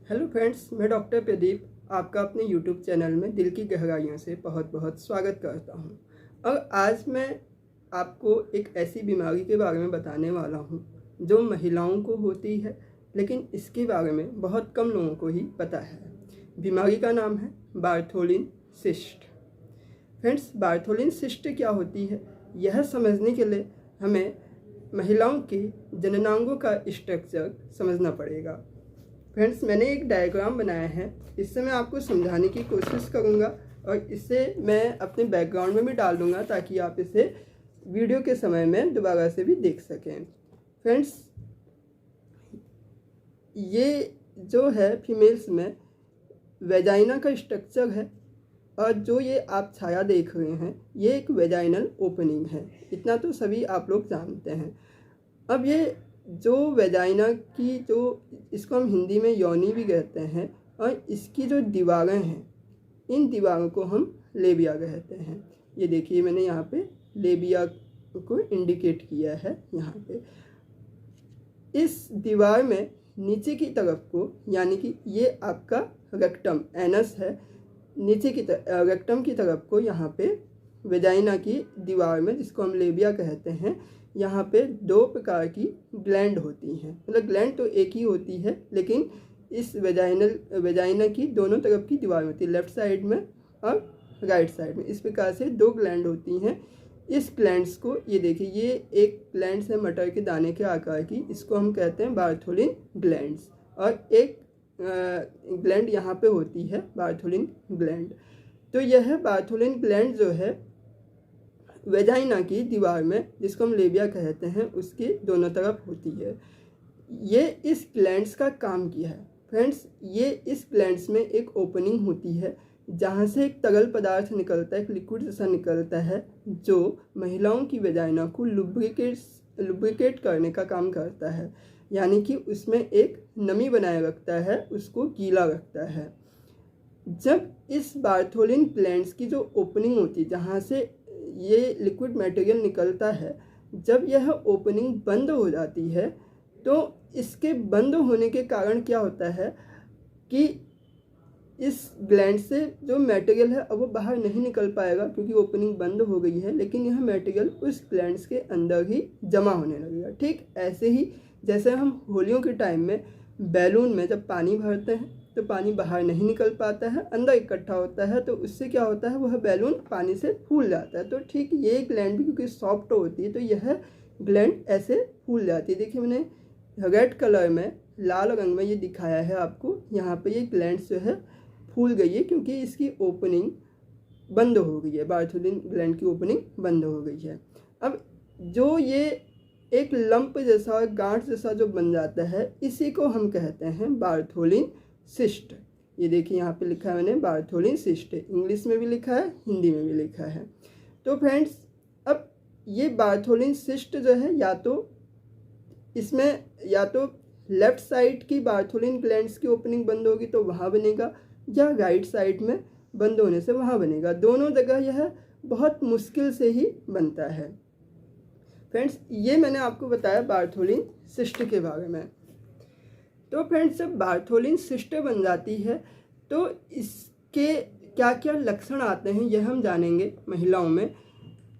Hello friends, मैं doctor Pradeep आपका अपने यूट्यूब चैनल में दिल की गहराइयों से बहुत बहुत स्वागत करता हूं। और आज मैं आपको एक ऐसी बीमारी के बारे में बताने वाला हूं जो महिलाओं को होती है, लेकिन इसके बारे में बहुत कम लोगों को ही पता है। बीमारी का नाम है Bartholin cyst. Friends, Bartholin cyst क्या होती है, यह समझने के लिए हमें महिलाओं के जननांगों का स्ट्रक्चर समझना पड़ेगा। फ्रेंड्स, मैंने एक डायग्राम बनाया है, इससे मैं आपको समझाने की कोशिश करूंगा और इसे मैं अपने बैकग्राउंड में भी डाल दूंगा ताकि आप इसे वीडियो के समय में दोबारा से भी देख सकें। फ्रेंड्स, ये जो है फीमेल्स में वेजाइना का स्ट्रक्चर है और जो ये आप छाया देख रहे हैं ये एक वेजाइनल ओपनिंग है। इतना तो सभी आप लोग जानते हैं। अब ये जो वेजाइना की जो इसको हम हिंदी में योनि भी कहते हैं और इसकी जो दीवारें हैं इन दीवारों को हम लेबिया कहते हैं। ये देखिए, मैंने यहाँ पे लेबिया को इंडिकेट किया है। यहाँ पे इस दीवार में नीचे की तरफ को, यानी कि ये आपका रेक्टम एनस है, नीचे की रेक्टम की तरफ को यहाँ पे वेजाइना की दीवार में, जिसको हम लेबिया कहते हैं, यहाँ पे दो प्रकार की ग्लैंड होती हैं। मतलब ग्लैंड तो एक ही होती है, लेकिन इस वेजाइना की दोनों तरफ की दीवार में होती है, लेफ्ट साइड में और राइट साइड में। इस प्रकार से दो ग्लैंड होती हैं। इस ग्लैंड्स को, ये देखिए, ये एक ग्लैंड्स है मटर के दाने के आकार की, इसको हम कहते हैं बार्थोलिन ग्लैंड्स, और एक ग्लैंड यहाँ पे होती है बार्थोलिन ग्लैंड। तो यह बार्थोलिन ग्लैंड जो है वेजाइना की दीवार में, जिसको हम लेबिया कहते हैं, उसके दोनों तरफ होती है। ये इस ग्लैंड्स का काम किया है। फ्रेंड्स, ये इस ग्लैंड्स में एक ओपनिंग होती है जहाँ से एक तरल पदार्थ निकलता है, एक लिक्विड जैसा निकलता है, जो महिलाओं की वेजाइना को लुब्रिकेट करने का काम करता है, यानी कि उसमें एक नमी बनाए रखता है, उसको गीला रखता है। जब इस बार्थोलिन ग्लैंड्स की जो ओपनिंग होती है, जहाँ से ये लिक्विड मटेरियल निकलता है, जब यह ओपनिंग बंद हो जाती है तो इसके बंद होने के कारण क्या होता है कि इस ग्लैंड से जो मटेरियल है अब वो बाहर नहीं निकल पाएगा, क्योंकि ओपनिंग बंद हो गई है, लेकिन यह मटेरियल उस ग्लैंड्स के अंदर ही जमा होने लगेगा। ठीक ऐसे ही जैसे हम होलियों के टाइम में बैलून में जब पानी भरते हैं तो पानी बाहर नहीं निकल पाता है, अंदर इकट्ठा होता है, तो उससे क्या होता है, वह बैलून पानी से फूल जाता है। तो ठीक ये ग्लैंड भी क्योंकि सॉफ्ट होती है तो यह ग्लैंड ऐसे फूल जाती है। देखिए, मैंने रेड कलर में, लाल रंग में ये दिखाया है आपको। यहाँ पे ये ग्लैंड जो है फूल गई है क्योंकि इसकी ओपनिंग बंद हो गई है, बार्थोलिन ग्लैंड की ओपनिंग बंद हो गई है। अब जो ये एक लंप जैसा, गांठ जैसा जो बन जाता है, इसी को हम कहते हैं बार्थोलिन सिस्ट। ये देखिए, यहाँ पे लिखा है मैंने बार्थोलिन सिस्ट, इंग्लिश में भी लिखा है, हिंदी में भी लिखा है। तो फ्रेंड्स, अब ये बार्थोलिन सिस्ट जो है, या तो लेफ्ट साइड की बार्थोलिन ग्लैंड्स की ओपनिंग बंद होगी तो वहाँ बनेगा, या राइट साइड में बंद होने से वहाँ बनेगा। दोनों जगह यह बहुत मुश्किल से ही बनता है। फ्रेंड्स, ये मैंने आपको बताया बार्थोलिन सिस्ट के बारे में। तो फ्रेंड्स, जब बार्थोलिन सिस्ट बन जाती है तो इसके क्या क्या लक्षण आते हैं यह हम जानेंगे महिलाओं में।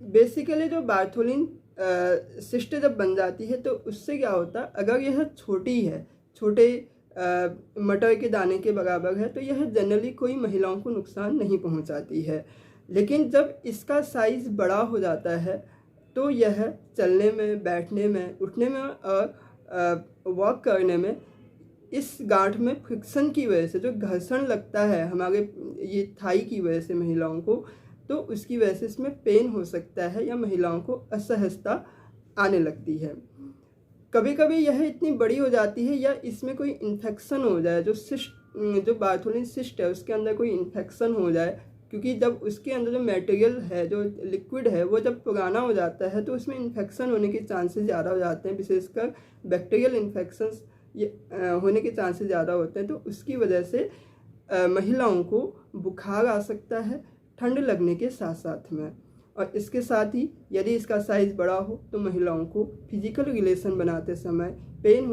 बेसिकली जो बार्थोलिन सिस्ट जब बन जाती है तो उससे क्या होता है, अगर यह छोटी है, छोटे मटर के दाने के बराबर है, तो यह जनरली कोई महिलाओं को नुकसान नहीं पहुंचाती है। लेकिन जब इसका साइज़ बड़ा हो जाता है तो यह चलने में, बैठने में, उठने में और वॉक करने में इस गांठ में फ्रिक्शन की वजह से, जो घर्षण लगता है हमारे ये थाई की वजह से महिलाओं को, तो उसकी वजह से इसमें पेन हो सकता है या महिलाओं को असहजता आने लगती है। कभी कभी यह इतनी बड़ी हो जाती है या इसमें कोई इन्फेक्शन हो जाए, जो बार्थोलिन सिस्ट है उसके अंदर कोई इन्फेक्शन हो जाए, क्योंकि जब उसके अंदर जो मटेरियल है, जो लिक्विड है, वो जब पुराना हो जाता है तो उसमें इन्फेक्शन होने के चांसेस ज़्यादा हो जाते हैं, विशेषकर बैक्टीरियल इन्फेक्शंस होने के चांसेस ज़्यादा होते हैं। तो उसकी वजह से महिलाओं को बुखार आ सकता है, ठंड लगने के साथ साथ में। और इसके साथ ही यदि इसका साइज़ बड़ा हो तो महिलाओं को फिजिकल रिलेशन बनाते समय पेन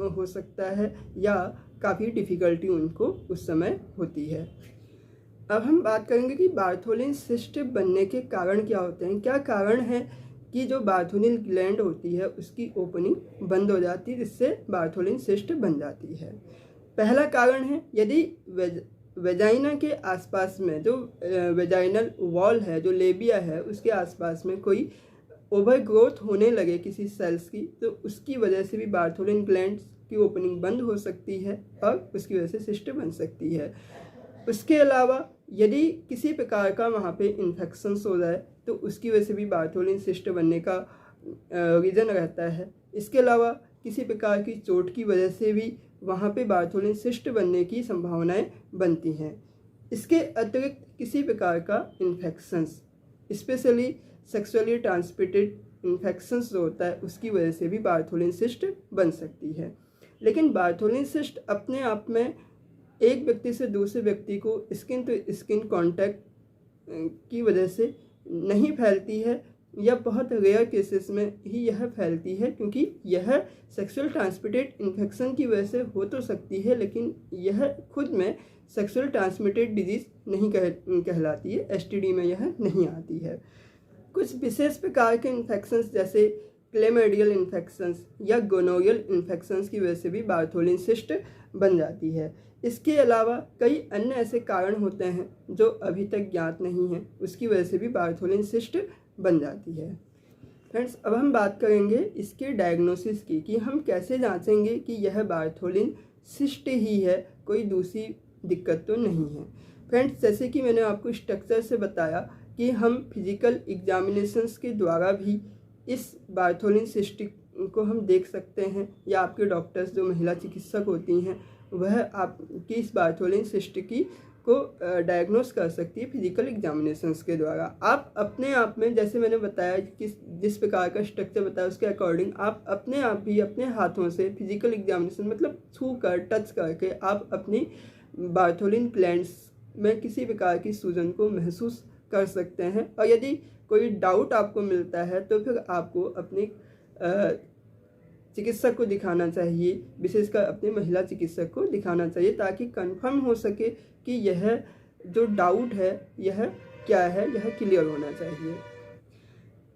हो सकता है, या काफ़ी डिफ़िकल्टी उनको उस समय होती है। अब हम बात करेंगे कि बार्थोलिन सिस्ट बनने के कारण क्या होते हैं। क्या कारण है कि जो बार्थोलिन ग्लैंड होती है उसकी ओपनिंग बंद हो जाती है, जिससे बार्थोलिन सिस्ट बन जाती है। पहला कारण है, यदि वेजाइना के आसपास में जो वेजाइनल वॉल है, जो लेबिया है, उसके आसपास में कोई ओवर ग्रोथ होने लगे किसी सेल्स की, तो उसकी वजह से भी बार्थोलिन ग्लैंड्स की ओपनिंग बंद हो सकती है और उसकी वजह से सिस्ट बन सकती है। उसके अलावा यदि किसी प्रकार का वहाँ पे इन्फेक्शंस हो जाए तो उसकी वजह से भी बार्थोलिन सिस्ट बनने का रीज़न रहता है। इसके अलावा किसी प्रकार की चोट की वजह से भी वहाँ पे बार्थोलिन सिस्ट बनने की संभावनाएं बनती हैं। इसके अतिरिक्त किसी प्रकार का infections, specially sexually transmitted infections जो होता है, उसकी वजह से भी बार्थोलिन सिस्ट बन सकती है। लेकिन बार्थोलिन सिस्ट अपने आप में एक व्यक्ति से दूसरे व्यक्ति को स्किन टू स्किन कांटेक्ट की वजह से नहीं फैलती है, या बहुत रेयर केसेस में ही यह फैलती है, क्योंकि यह सेक्सुअल ट्रांसमिटेड इन्फेक्शन की वजह से हो तो सकती है, लेकिन यह खुद में सेक्सुअल ट्रांसमिटेड डिजीज़ नहीं कहलाती है, STD में यह नहीं आती है। कुछ विशेष प्रकार के इन्फेक्शंस जैसे क्लेमेडियल इन्फेक्शंस या गोनोरियल इन्फेक्शंस की वजह से भी बार्थोलिन सिस्ट बन जाती है। इसके अलावा कई अन्य ऐसे कारण होते हैं जो अभी तक ज्ञात नहीं हैं, उसकी वजह से भी बार्थोलिन सिस्ट बन जाती है। फ्रेंड्स, अब हम बात करेंगे इसके डायग्नोसिस की, कि हम कैसे जांचेंगे कि यह बार्थोलिन सिस्ट ही है, कोई दूसरी दिक्कत तो नहीं है। फ्रेंड्स, जैसे कि मैंने आपको स्ट्रक्चर से बताया कि हम फिजिकल एग्जामिनेशंस के द्वारा भी इस बार्थोलिन सिस्ट को हम देख सकते हैं, या आपके डॉक्टर्स जो महिला चिकित्सक होती हैं वह आपकी इस बार्थोलिन सिस्ट की को डायग्नोस कर सकती है फिजिकल एग्जामिनेशंस के द्वारा। आप अपने आप में, जैसे मैंने बताया कि जिस प्रकार का स्ट्रक्चर बताया उसके अकॉर्डिंग आप अपने आप भी अपने हाथों से फिजिकल एग्जामिनेशन मतलब छू कर टच करके आप अपनी बार्थोलिन ग्लैंड्स में किसी प्रकार की सूजन को महसूस कर सकते हैं। और यदि कोई डाउट आपको मिलता है तो फिर आपको अपनी चिकित्सक को दिखाना चाहिए, विशेषकर अपने महिला चिकित्सक को दिखाना चाहिए, ताकि कंफर्म हो सके कि यह जो डाउट है यह क्या है, यह क्लियर होना चाहिए।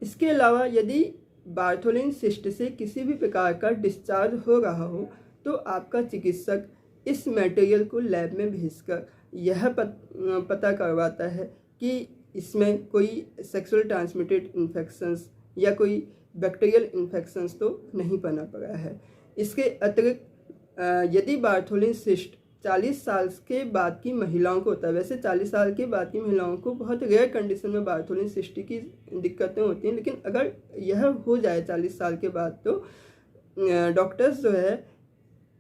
इसके अलावा यदि बार्थोलिन सिस्ट से किसी भी प्रकार का डिस्चार्ज हो रहा हो तो आपका चिकित्सक इस मटेरियल को लैब में भेजकर यह पता करवाता है कि इसमें कोई सेक्सुअल ट्रांसमिटेड इन्फेक्शंस या कोई बैक्टीरियल इन्फेक्शंस तो नहीं पना पड़ा है। इसके अतिरिक्त यदि बार्थोलिन सिस्ट 40 साल के बाद की महिलाओं को होता है, वैसे 40 साल के बाद की महिलाओं को बहुत रेयर कंडीशन में बार्थोलिन सिस्ट की दिक्कतें होती हैं, लेकिन अगर यह हो जाए 40 साल के बाद तो डॉक्टर्स जो है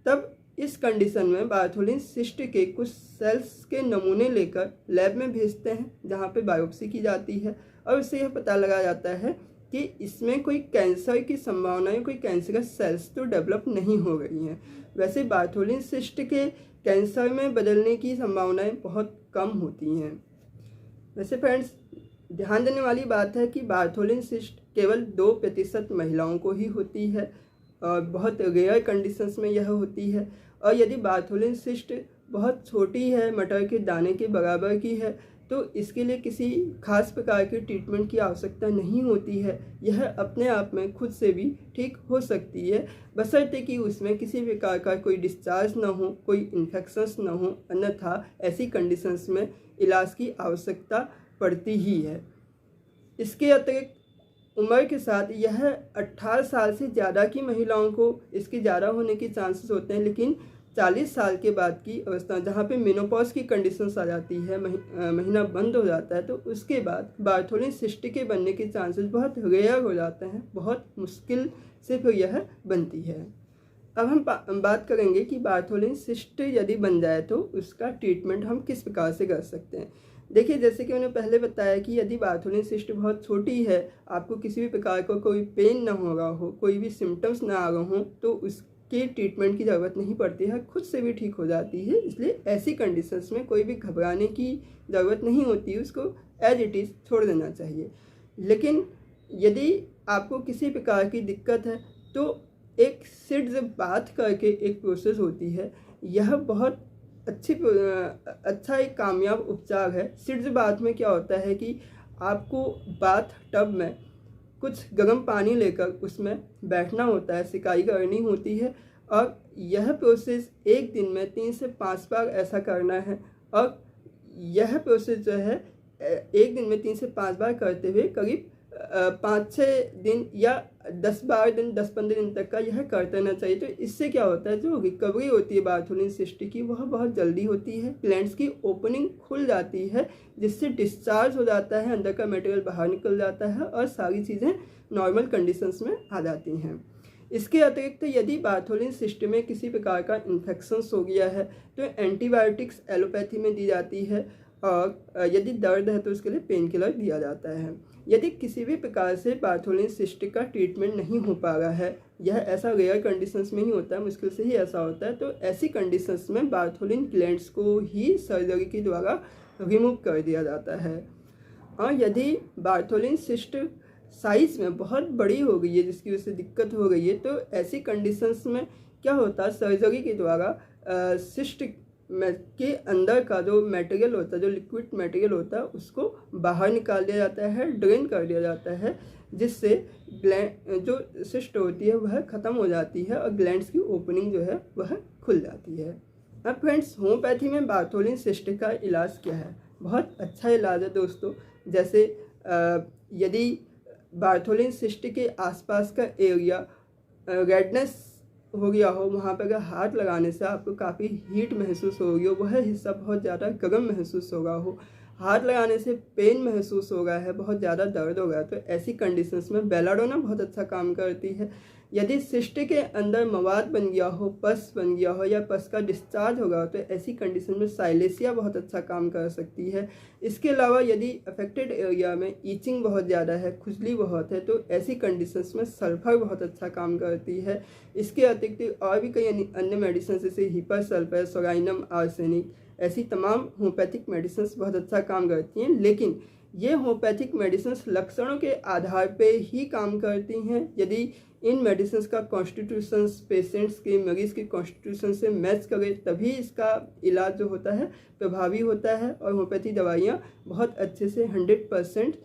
तब इस कंडीशन में बार्थोलिन सिस्ट के कुछ सेल्स के नमूने लेकर लैब में भेजते हैं, जहां पे बायोप्सी की जाती है और इससे यह पता लगाया जाता है कि इसमें कोई कैंसर की संभावनाएं, कोई कैंसरस सेल्स तो डेवलप नहीं हो रही हैं। वैसे बार्थोलिन सिस्ट के कैंसर में बदलने की संभावनाएं बहुत कम होती हैं। वैसे फ्रेंड्स, ध्यान देने वाली बात है कि बार्थोलिन सिस्ट केवल 2% महिलाओं को ही होती है और बहुत रेयर कंडीशंस में यह होती है। और यदि बार्थोलिन सिस्ट बहुत छोटी है, मटर के दाने के बराबर की है, तो इसके लिए किसी खास प्रकार के ट्रीटमेंट की आवश्यकता नहीं होती है। यह अपने आप में खुद से भी ठीक हो सकती है, बशर्ते कि उसमें किसी प्रकार का कोई डिस्चार्ज ना हो, कोई इन्फेक्शंस ना हो, अन्यथा ऐसी कंडीशंस में इलाज की आवश्यकता पड़ती ही है। इसके अतिरिक्त उम्र के साथ यह 18 साल से ज़्यादा की महिलाओं को इसके ज़्यादा होने के चांसेस होते हैं, लेकिन 40 साल के बाद की अवस्था जहाँ पे मेनोपॉज की कंडीशंस आ जाती है, महीना बंद हो जाता है, तो उसके बाद बार्थोलिन सिस्ट के बनने के चांसेस बहुत रेयर हो जाते हैं, बहुत मुश्किल से फिर यह बनती है। अब हम बात करेंगे कि बार्थोलिन सिस्ट यदि बन जाए तो उसका ट्रीटमेंट हम किस प्रकार से कर सकते हैं। देखिए, जैसे कि मैंने पहले बताया कि यदि बार्थोलिन सिस्ट बहुत छोटी है, आपको किसी भी प्रकार का कोई पेन ना हो रहा हो, कोई भी सिम्टम्स ना आ रहे हों, तो उसके ट्रीटमेंट की ज़रूरत नहीं पड़ती है, खुद से भी ठीक हो जाती है। इसलिए ऐसी कंडीशंस में कोई भी घबराने की ज़रूरत नहीं होती है, उसको एज इट इज़ छोड़ देना चाहिए। लेकिन यदि आपको किसी प्रकार की दिक्कत है तो एक सिड्स बाथ करके एक प्रोसेस होती है, यह बहुत अच्छा एक कामयाब उपचार है। सिड्स बाथ में क्या होता है कि आपको बाथ टब में कुछ गर्म पानी लेकर उसमें बैठना होता है, सिकाई करनी होती है और यह प्रोसेस एक दिन में 3 से 5 बार ऐसा करना है। और यह प्रोसेस जो है एक दिन में 3 से 5 बार करते हुए करीब 5-6 दिन या 10-12 दिन 10-15 दिन तक का यह करते रहना चाहिए। तो इससे क्या होता है, जो रिकवरी होती है बार्थोलिन सिस्ट की वह बहुत जल्दी होती है, ग्लैंड्स की ओपनिंग खुल जाती है जिससे डिस्चार्ज हो जाता है, अंदर का मटेरियल बाहर निकल जाता है और सारी चीज़ें नॉर्मल कंडीशंस में आ जाती हैं। इसके अतिरिक्त यदि बार्थोलिन सिस्ट में किसी प्रकार का इन्फेक्शंस हो गया है तो एंटीबायोटिक्स एलोपैथी में दी जाती है और यदि दर्द है तो उसके लिए पेन किलर दिया जाता है। यदि किसी भी प्रकार से बार्थोलिन सिस्ट का ट्रीटमेंट नहीं हो पा रहा है, यह ऐसा रेयर कंडीशंस में ही होता है, मुश्किल से ही ऐसा होता है, तो ऐसी कंडीशंस में बार्थोलिन ग्लैंड्स को ही सर्जरी के द्वारा रिमूव कर दिया जाता है। और यदि बार्थोलिन सिस्ट साइज़ में बहुत बड़ी हो गई है जिसकी वजह से दिक्कत हो गई है, तो ऐसी कंडीशंस में क्या होता है, सर्जरी के द्वारा सिस्ट के अंदर का जो मटेरियल होता है, जो लिक्विड मटेरियल होता है, उसको बाहर निकाल दिया जाता है, ड्रेन कर दिया जाता है, जिससे जो सिस्ट होती है वह ख़त्म हो जाती है और ग्लैंड्स की ओपनिंग जो है वह खुल जाती है। अब फ्रेंड्स, होम्योपैथी में बार्थोलिन सिस्ट का इलाज क्या है? बहुत अच्छा इलाज है दोस्तों। जैसे यदि बार्थोलिन सिस्ट के आसपास का एरिया रेडनेस हो गया हो, वहाँ पर अगर हाथ लगाने से आपको काफ़ी हीट महसूस हो रही हो, वह हिस्सा बहुत ज़्यादा गर्म महसूस हो रहा हो, हाथ लगाने से पेन महसूस हो रहा है, बहुत ज़्यादा दर्द हो रहा है, तो ऐसी कंडीशंस में बेलाडोना बहुत अच्छा काम करती है। यदि सिस्ट के अंदर मवाद बन गया हो, पस बन गया हो या पस का डिस्चार्ज हो गया हो, तो ऐसी कंडीशन में साइलेसिया बहुत अच्छा काम कर सकती है। इसके अलावा यदि अफेक्टेड एरिया में ईचिंग बहुत ज़्यादा है, खुजली बहुत है, तो ऐसी कंडीशंस में सल्फर बहुत अच्छा काम करती है। इसके अतिरिक्त और भी कई अन्य मेडिसिन जैसे हिपर सल्फर, सोराइनम, आर्सेनिक, ऐसी तमाम होम्योपैथिक मेडिसिन बहुत अच्छा काम करती हैं। लेकिन ये होम्योपैथिक मेडिसिन लक्षणों के आधार पे ही काम करती हैं। यदि इन मेडिसिन का कॉन्स्टिट्यूशन पेशेंट्स के, मरीज़ के कॉन्स्टिट्यूशन से मैच करे तभी इसका इलाज जो होता है प्रभावी होता है और होम्योपैथी दवाइयाँ बहुत अच्छे से 100%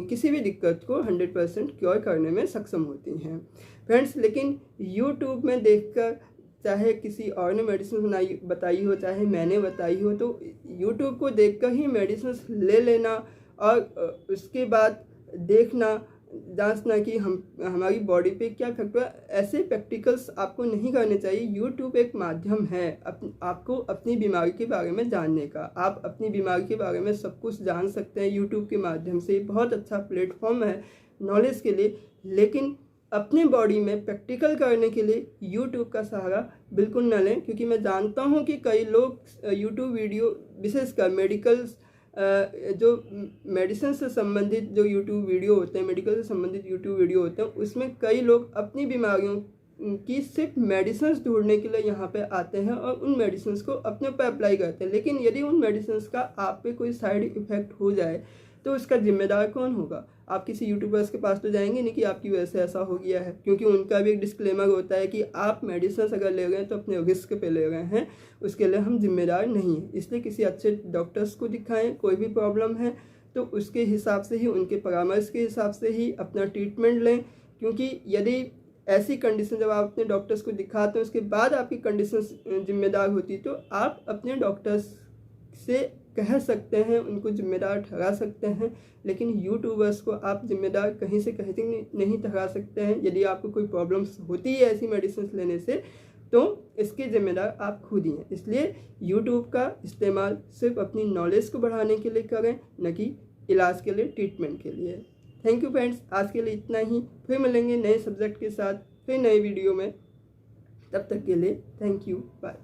किसी भी दिक्कत को 100% क्योर करने में सक्षम होती हैं फ्रेंड्स। लेकिन यूट्यूब में देखकर, चाहे किसी और ने मेडिसिन बताई हो, चाहे मैंने बताई हो, तो यूट्यूब को देखकर ही मेडिसिन ले लेना और उसके बाद देखना, जांचना कि हमारी बॉडी पे क्या इफेक्ट हुआ, ऐसे प्रैक्टिकल्स आपको नहीं करने चाहिए। यूट्यूब एक माध्यम है आपको अपनी बीमारी के बारे में जानने का। आप अपनी बीमारी के बारे में सब कुछ जान सकते हैं यूट्यूब के माध्यम से। बहुत अच्छा प्लेटफॉर्म है नॉलेज के लिए, लेकिन अपनी बॉडी में प्रैक्टिकल करने के लिए यूट्यूब का सहारा बिल्कुल न लें, क्योंकि मैं जानता हूं कि कई लोग यूट्यूब वीडियो, विशेषकर मेडिकल्स जो मेडिसिन से संबंधित जो यूट्यूब वीडियो होते हैं, मेडिकल से संबंधित यूट्यूब वीडियो होते हैं, उसमें कई लोग अपनी बीमारियों की सिर्फ मेडिसिन ढूंढने के लिए यहाँ पे आते हैं और उन मेडिसिन को अपने ऊपर अप्लाई करते हैं। लेकिन यदि उन मेडिसिन का आप पे कोई साइड इफ़ेक्ट हो जाए तो उसका जिम्मेदार कौन होगा? आप किसी यूट्यूबर्स के पास तो जाएंगे नहीं कि आपकी वजह से ऐसा हो गया है, क्योंकि उनका भी एक डिस्क्लेमर होता है कि आप मेडिसिन अगर ले रहे हैं तो अपने रिस्क पे ले रहे हैं, उसके लिए हम जिम्मेदार नहीं हैं। इसलिए किसी अच्छे डॉक्टर्स को दिखाएं। कोई भी प्रॉब्लम है तो उसके हिसाब से ही, उनके परामर्श के हिसाब से ही अपना ट्रीटमेंट लें, क्योंकि यदि ऐसी कंडीशन जब आप अपने डॉक्टर्स को दिखाते हैं उसके बाद आपकी कंडीशन जिम्मेदार होती है, तो आप अपने डॉक्टर्स से कह सकते हैं, उनको जिम्मेदार ठहरा सकते हैं, लेकिन यूट्यूबर्स को आप जिम्मेदार कहीं से कहीं नहीं ठहरा सकते हैं। यदि आपको कोई प्रॉब्लम्स होती है ऐसी मेडिसिन लेने से, तो इसके जिम्मेदार आप खुद ही हैं। इसलिए यूट्यूब का इस्तेमाल सिर्फ अपनी नॉलेज को बढ़ाने के लिए करें, न कि इलाज के लिए, ट्रीटमेंट के लिए। थैंक यू फ्रेंड्स, आज के लिए इतना ही। फिर मिलेंगे नए सब्जेक्ट के साथ, फिर नए वीडियो में। तब तक के लिए थैंक यू, बाय।